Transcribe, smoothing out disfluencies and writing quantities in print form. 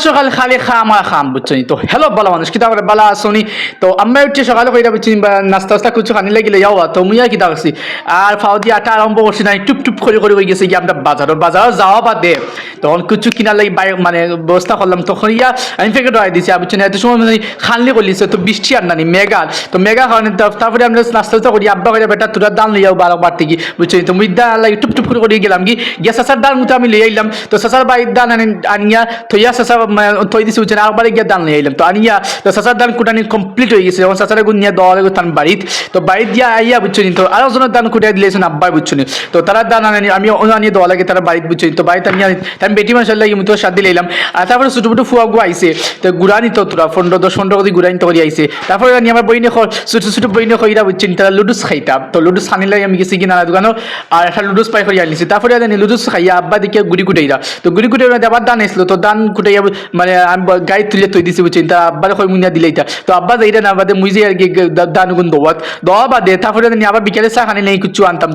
সকাল খালি খাম বুঝছনি তো হ্যালো বালা মানুষ কিতা করে বালা আসনি তো আমরা উঠে সকালে কইরা বুঝছনি নাস্তা টাস্তা কিছু খানি লাগিলে যাও তো মুইয়া কিতা করছি আর ফাও দিয়ে আটা আরম্ভ করছি না টুপ টুপ করে করে হয়ে গেছে কি আমরা বাজার যাওয়া বাদ দে তখন কিছু কিনার লাগি মানে ব্যবস্থা করলাম তখন ইয়া আমি প্যাকেট আই দিছি বুঝছনি এত সময় মানে খানলে করলিছে তো বৃষ্টি আর নানি মেঘাল তো মেঘা কারণে তারপরে আমরা নাস্তা টাস্তা করি আব্বা করে বেটা তোরা দান লইয়াও বারবার থেকে বুঝছনি তো মুই দা লাগি টুপ টুপ করে গেলাম কি গিয়া সাসার দান মতো আমি লইয়া আইলাম তো সাসার বাইর দান আনিয়া থইয়া সাসা থই দিছি বুঝছেন আরবারে গিয়া দান লইয়া আইলাম তো আনিয়া তো সাসার দান কুটানি কমপ্লিট হয়ে গেছে যখন সাসারে গুনিয়া দেওয়া লাগে তান বাড়িত তো বাড়িত দিয়া আইয়া বুঝছনি তো আরো জনের দান কুটাই দিলেছেন আব্বাই বুঝছনি তো তারা দান আনি আমি আনিয়ে দেওয়া লাগে তারা বাড়িত বুঝছনি তো বাড়িতে আমি বেটি মাসার লাগে মুই তো সাথ দিলে এলাম আর তারপরে ছোটো ছোটো ফুয়া গু আইছে তো গুড়ানি তো তোরা 15-10 করে গুড়ানি তো করে আইছে তারপরে আমি আমার বইনে ছোটো ছোটো বইনে খইরা বুঝছেন তারা লুডুস খাইতাম তো লুডুস খানি লাগে আমি গেছি কিনা দোকানো আর একটা লুডুস পাই করে আনিছি তারপরে জানি লুডুস খাইয়া আব্বা দেখিয়া গুড়ি কুটাইরা তো গুড়ি কুটাই আবার দান আসলো তো দান কুটাইয়া মানে আমি গাড়ি তুলে তৈ দিছি বুঝছেন তা আব্বার কই মুনিয়া দিলে এটা তো আব্বা যাইরা না বাদে মুই যে আর কি দান গুণ দোয়া বাদে তারপরে জানি আবার বিকেলে চা খানি নেই কিছু আনতাম